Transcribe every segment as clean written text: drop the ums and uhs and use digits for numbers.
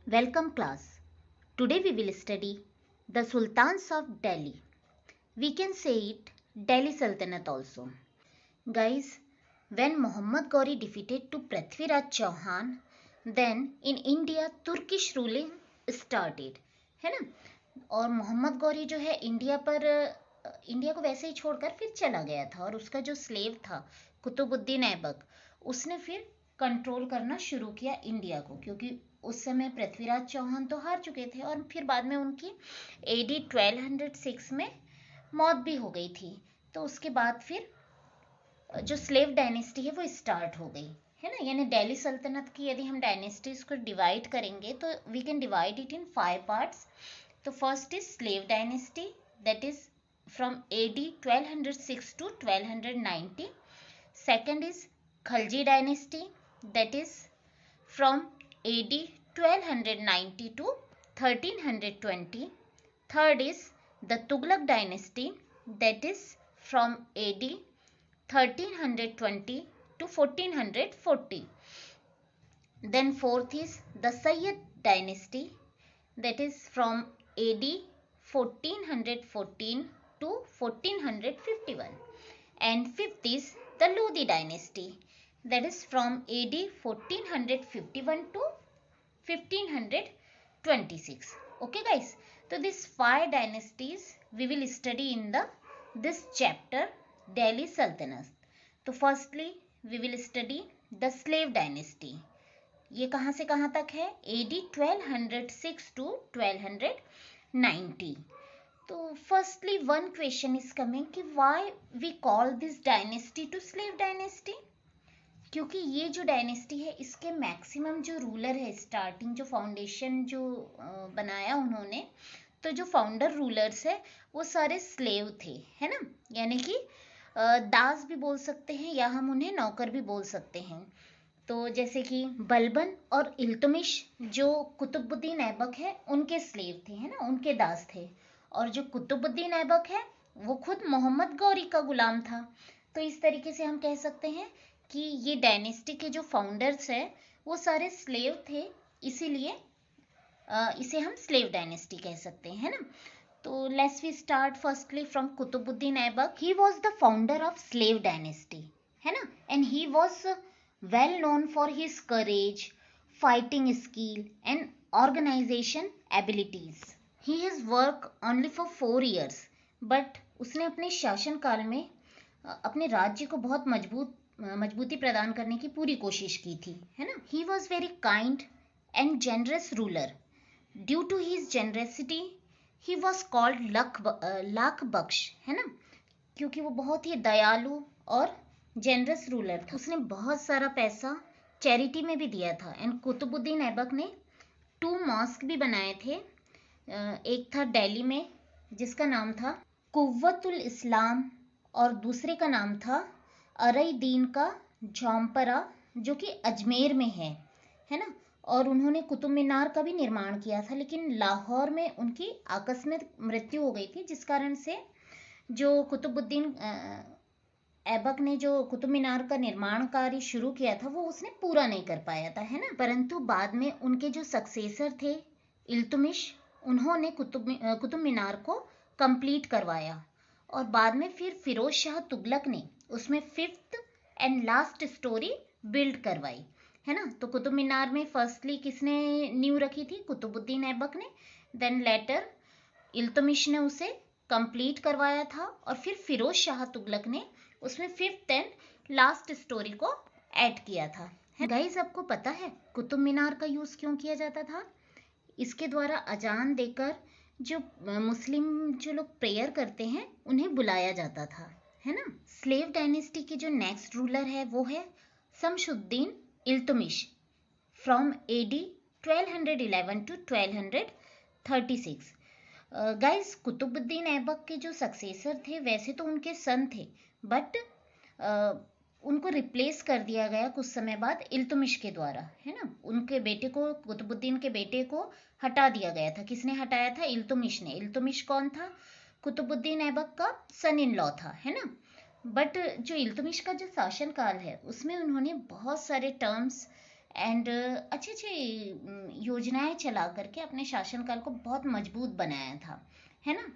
Welcome class. Today we will study the Sultans of Delhi. We can say it Delhi Sultanate also. Guys, when Muhammad Ghori defeated to Prithviraj Chauhan, then in India Turkish ruling started. है ना? और मोहम्मद गौरी जो है India को वैसे ही छोड़कर फिर चला गया था और उसका जो स्लेव था कुतुबुद्दीन ऐबक उसने फिर कंट्रोल करना शुरू किया इंडिया को, क्योंकि उस समय पृथ्वीराज चौहान तो हार चुके थे और फिर बाद में उनकी AD 1206 में मौत भी हो गई थी। तो उसके बाद फिर जो स्लेव डायनेस्टी है वो स्टार्ट हो गई, है ना। यानी दिल्ली सल्तनत की यदि हम डायनेस्टीज को डिवाइड करेंगे तो we can divide it in 5 parts. तो first is slave dynasty, that is from AD 1206 to 1290. Second is Khalji dynasty, that is from AD 1290 to 1320. Third is the Tughlaq dynasty, that is from AD 1320 to 1440. Then fourth is the Sayyid dynasty, that is from AD 1414 to 1451. And fifth is the Lodi dynasty, that is from AD 1451 to 1526. Okay guys, so these 5 dynasties we will study in this chapter Delhi Sultanate. तो firstly we will study the slave dynasty. ये कहाँ से कहाँ तक है? AD 1206 to 1290. तो firstly one question is coming कि why we call this dynasty to slave dynasty. क्योंकि ये जो डायनेस्टी है इसके मैक्सिमम जो रूलर है, स्टार्टिंग जो फाउंडेशन जो बनाया उन्होंने, तो जो फाउंडर रूलर्स है वो सारे स्लेव थे, है ना। यानी कि दास भी बोल सकते हैं या हम उन्हें नौकर भी बोल सकते हैं। तो जैसे कि बलबन और इल्तुमिश जो कुतुबुद्दीन ऐबक है उनके स्लेव थे, है ना, उनके दास थे। और जो कुतुबुद्दीन ऐबक है वो खुद मोहम्मद गौरी का गुलाम था। तो इस तरीके से हम कह सकते हैं कि ये डायनेस्टी के जो फाउंडर्स है वो सारे स्लेव थे, इसीलिए इसे हम स्लेव डायनेस्टी कह सकते हैं, है ना। तो let's we start firstly from Qutubuddin Aibak. He was the founder of slave dynasty, है ना, and he was well known for his courage, fighting skill and organisation abilities. He has work only for 4 years, but उसने अपने शासन काल में अपने राज्य को बहुत मजबूती प्रदान करने की पूरी कोशिश की थी, है ना. He was very kind and generous ruler. Due to his generosity he was called lakh Bakhsh, है ना, क्योंकि वो बहुत ही दयालु और जेनरस रूलर था. उसने बहुत सारा पैसा चैरिटी में भी दिया था. एंड कुतुबुद्दीन ऐबक ने 2 मॉस्क भी बनाए थे. एक था दिल्ली में जिसका नाम था कुव्वतुल इस्लाम और दूसरे का नाम था अरई दीन का झोंपरा जो कि अजमेर में है ना. और उन्होंने कुतुब मीनार का भी निर्माण किया था, लेकिन लाहौर में उनकी आकस्मिक मृत्यु हो गई थी, जिस कारण से जो कुतुबुद्दीन ऐबक ने जो कुतुब मीनार का निर्माण कार्य शुरू किया था वो उसने पूरा नहीं कर पाया था, है ना. परंतु बाद में उनके जो सक्सेसर थे इल्तुमिश, उन्होंने कुतुब मीनार को कंप्लीट करवाया. और बाद में फिर फिरोज शाह तुगलक ने उसमें 5th and last story build करवाई, है ना. तो कुतुब मीनार में फर्स्टली किसने नींव रखी थी? कुतुबुद्दीन ऐबक ने. देन लेटर इल्तुमिश ने उसे कंप्लीट करवाया था और फिर फिरोज शाह तुगलक ने उसमें 5th एंड लास्ट स्टोरी को ऐड किया था. गाइस, आपको पता है कुतुब मीनार का यूज क्यों किया जाता था? इसके द्वारा अजान देकर जो मुस्लिम जो लोग प्रेयर करते हैं उन्हें बुलाया जाता था, है ना. स्लेव डायनेस्टी के जो नेक्स्ट रूलर है वो है Shamsuddin Iltutmish from AD 1211 to 1236. Guys, Qutubuddin Aibak के जो सक्सेसर थे वैसे तो उनके सन थे, बट उनको रिप्लेस कर दिया गया कुछ समय बाद इल्तुमिश के द्वारा, है ना. उनके बेटे को, कुतुबुद्दीन के बेटे को हटा दिया गया था. किसने हटाया था? इल्तुमिश ने. इल्तुमिश कौन था? कुतुबुद्दीन ऐबक का सन इन लॉ था, है ना. बट जो इल्तुमिश का जो शासन काल है उसमें उन्होंने बहुत सारे टर्म्स एंड अच्छी अच्छी योजनाएं चला करके अपने शासनकाल को बहुत मजबूत बनाया था, है ना।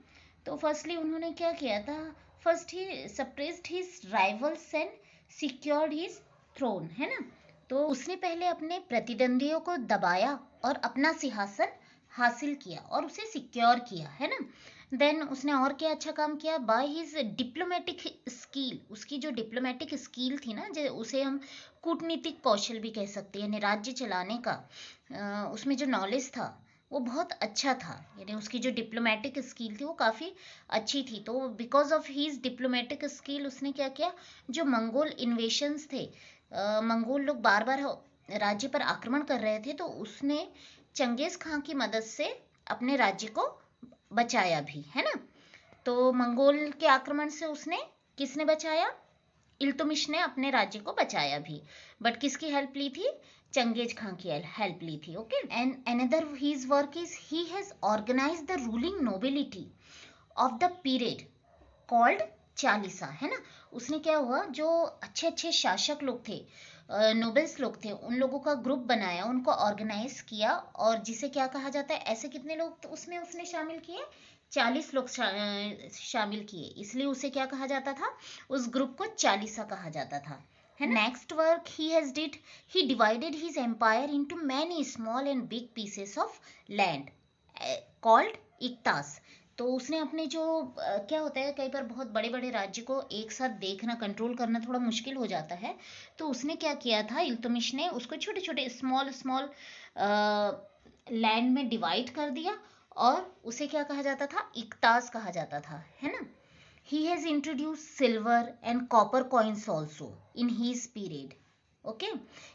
तो फर्स्टली उन्होंने क्या किया था, first he suppressed his rivals and secured his throne, है ना। तो उसने पहले अपने प्रतिद्वंदियों को दबाया और अपना सिंहासन हासिल किया और उसे सिक्योर किया, है ना। देन उसने और क्या अच्छा काम किया, बाय हिज डिप्लोमेटिक स्किल, उसकी जो डिप्लोमेटिक स्किल थी ना, जो उसे हम कूटनीतिक कौशल भी कह सकते हैं, यानी राज्य चलाने का उसमें जो नॉलेज था वो बहुत अच्छा था, यानी उसकी जो डिप्लोमेटिक स्किल थी वो काफ़ी अच्छी थी। तो because of his diplomatic skill उसने क्या किया, जो मंगोल इन्वेशंस थे, मंगोल लोग बार बार राज्य पर आक्रमण कर रहे थे, तो उसने चंगेज खां की मदद से अपने राज्य को बचाया भी, है ना। तो मंगोल के आक्रमण से उसने, किसने बचाया, इल्तुमिश ने अपने राज्य को बचाया भी, बट किसकी हेल्प ली थी, चंगेज खां की हेल्प ली थी। Okay, and another his work is he has organised the ruling nobility of the period called Chalisa, है ना। उसने क्या हुआ, जो अच्छे अच्छे शासक लोग थे, नोबल्स लोग थे, उन लोगों का ग्रुप बनाया, उनको ऑर्गेनाइज किया, और जिसे क्या कहा जाता है, ऐसे कितने लोग तो उसमें उसने शामिल किए, 40 लोग शामिल किए, इसलिए उसे क्या कहा जाता था, उस ग्रुप को चालीसा कहा जाता था, है ना। Next work he has did, he divided his empire into many small and big pieces of land called इक्तास। तो उसने अपने जो क्या होता है, कई बार बहुत बड़े बड़े राज्य को एक साथ देखना, कंट्रोल करना थोड़ा मुश्किल हो जाता है, तो उसने क्या किया था, इल्तुमिश ने उसको छोटे छोटे स्मॉल स्मॉल लैंड में डिवाइड कर दिया, और उसे क्या कहा जाता था, इक्तास कहा जाता था, है ना। He has introduced silver and copper coins also in his period. Okay,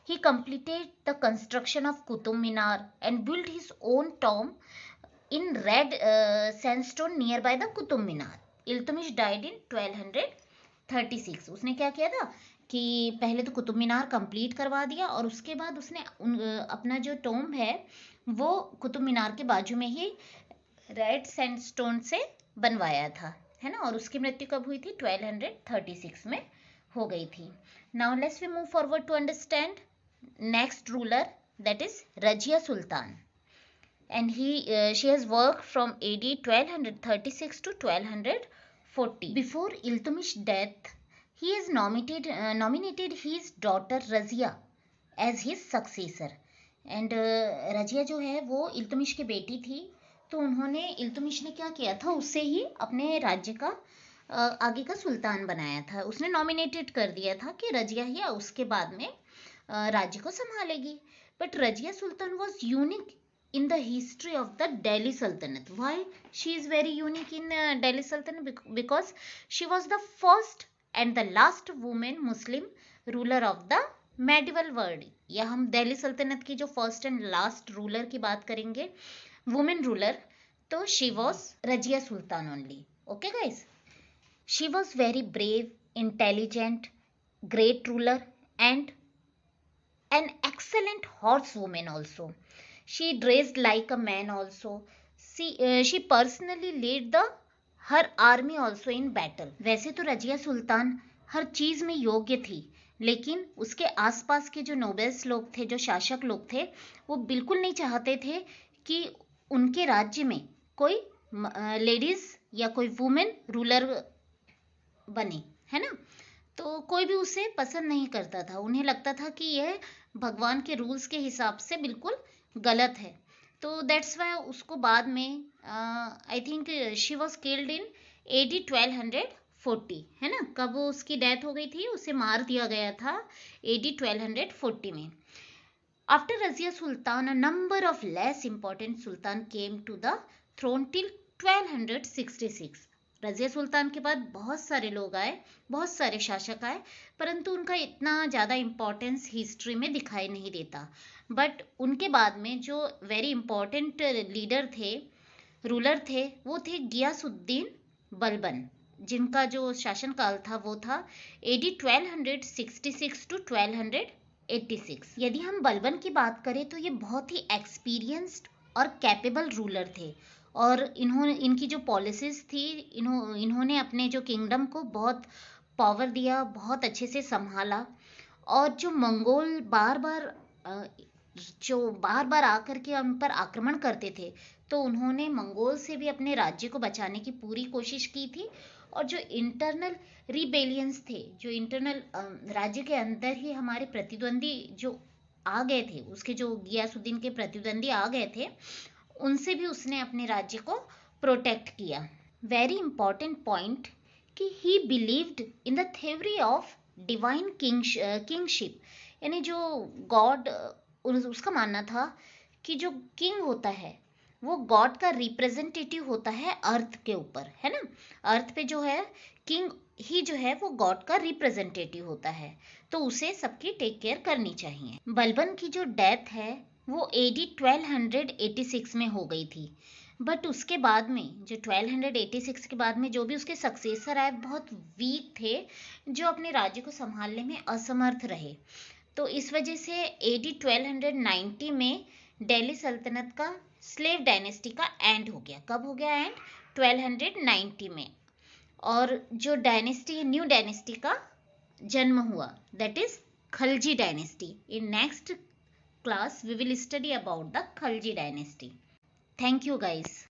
he completed the construction of Qutub Minar and built his own tomb in red sandstone nearby the Qutub Minar. Iltutmish died in 1236. उसने क्या किया था कि पहले तो Qutub Minar complete करवा दिया, और उसके बाद उसने अपना जो टॉम्ब है वो कुतुब मीनार के बाजू में ही रेड सैंडस्टोन से बनवाया था, है ना। और उसकी मृत्यु कब हुई थी, 1236 में हो गई थी। Now let's we move forward to understand next ruler, that is Razia Sultan, and she has worked from AD 1236 to 1240. Before Iltutmish's death, he has nominated his daughter Razia as his successor. And Razia जो है वो इल्तुमिश की बेटी थी, तो उन्होंने, इल्तुमिश ने क्या किया था, उससे ही अपने राज्य का आगे का सुल्तान बनाया था। उसने नॉमिनेटेड कर दिया था कि रजिया ही उसके बाद में राज्य को संभालेगी। But Razia Sultan was unique in the history of the Delhi Sultanate. Why she is very unique in Delhi Sultanate? Because she was the first and the last woman Muslim ruler of the medieval world. या हम दिल्ली सल्तनत की जो first and last ruler की बात करेंगे, women ruler, तो she was Razia Sultan only. Okay guys, she was very brave, intelligent, great ruler and an excellent horsewoman also. She dressed like a man also. She personally led the her army also in battle. वैसे तो रजिया सुल्तान हर चीज में योग्य थी, लेकिन उसके आसपास के जो नोबल्स लोग थे, जो शासक लोग थे, वो बिल्कुल नहीं चाहते थे कि उनके राज्य में कोई लेडीज या कोई वुमेन रूलर बने, है ना। तो कोई भी उसे पसंद नहीं करता था, उन्हें लगता था कि यह भगवान के रूल्स के हिसाब से बिल्कुल गलत है। तो दैट्स वाई उसको बाद में I think she was killed in AD 1240, है ना। कब वो उसकी डेथ हो गई थी, उसे मार दिया गया था AD 1240 में। After Razia Sultan, a number of less important sultan came to the throne till 1266। Razia Sultan के बाद बहुत सारे लोग आए, बहुत सारे शासक आए, परंतु उनका इतना ज़्यादा इम्पोर्टेंस हिस्ट्री में दिखाई नहीं देता। बट उनके बाद में जो वेरी इंपॉर्टेंट लीडर थे, रूलर थे, वो थे गियासुद्दीन बलबन, जिनका जो शासनकाल था वो था AD 1266 टू 1286। यदि हम बलबन की बात करें तो ये बहुत ही एक्सपीरियंस्ड और कैपेबल रूलर थे, और इनकी जो पॉलिसीज थी, इन्होंने अपने जो किंगडम को बहुत पावर दिया, बहुत अच्छे से संभाला। और जो मंगोल बार बार जो बार बार आकर के उन पर आक्रमण करते थे, तो उन्होंने मंगोल से भी अपने राज्य को बचाने की पूरी कोशिश की थी। और जो इंटरनल रिबेलियंस थे, जो इंटरनल राज्य के अंदर ही हमारे प्रतिद्वंदी जो आ गए थे, उसके जो गियासुद्दीन के प्रतिद्वंदी आ गए थे, उनसे भी उसने अपने राज्य को प्रोटेक्ट किया। वेरी इंपॉर्टेंट पॉइंट कि ही believed in the theory of divine kingship, यानी जो गॉड, उसका मानना था कि जो किंग होता है वो गॉड का रिप्रेजेंटेटिव होता है अर्थ के ऊपर, है ना। अर्थ पे जो है किंग ही जो है वो गॉड का रिप्रेजेंटेटिव होता है, तो उसे सबकी टेक केयर करनी चाहिए। बलबन की जो डेथ है वो AD 1286 में हो गई थी, बट उसके बाद में जो 1286 के बाद में जो भी उसके सक्सेसर आए बहुत वीक थे, जो अपने राज्य को संभालने में असमर्थ रहे। तो इस वजह से AD 1290 में दिल्ली सल्तनत का स्लेव डायनेस्टी का एंड हो गया। कब हो गया एंड? 1290 में। और जो डायनेस्टी, न्यू डायनेस्टी का जन्म हुआ, that is Khalji dynasty. In next class we will study about the Khalji dynasty. Thank you guys.